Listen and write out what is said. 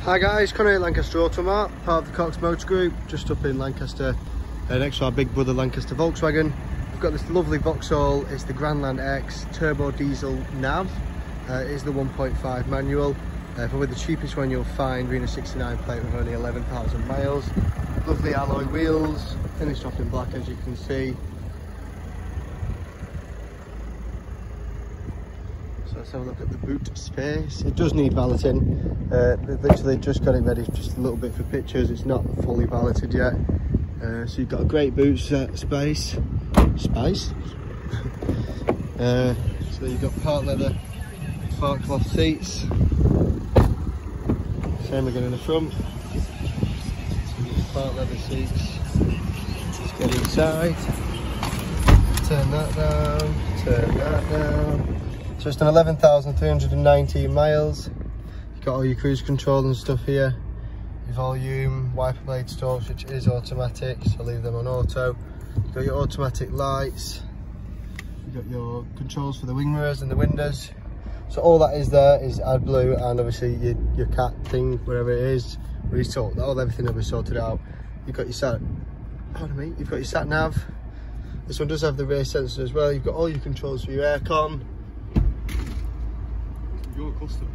Hi guys, Connor at Lancaster Automart, part of the Cox Motor Group, just up in Lancaster, next to our big brother Lancaster Volkswagen. We've got this lovely Vauxhall. It's the Grandland X turbo diesel nav. It is the 1.5 manual, probably the cheapest one you'll find, being a 69 plate with only 11,000 miles. Lovely alloy wheels, finished off in black as you can see. So let's have a look at the boot space. It does need valeting. They've literally just got it ready just a little bit for pictures. It's not fully valeted yet. So you've got a great boot space. So you've got part leather, part cloth seats. Same again in the front. Part leather seats. Let's get inside. Turn that down. Turn that down. So it's done 11,319 miles. You've got all your cruise control and stuff here. Your volume, wiper blade stops, which is automatic, so leave them on auto. You've got your automatic lights. You've got your controls for the wing mirrors and the windows. So all that is there is AdBlue, and obviously your cat thing, wherever it is, everything will be sorted out. You've got your you've got your sat nav. This one does have the rear sensor as well. You've got all your controls for your aircon. Your custom.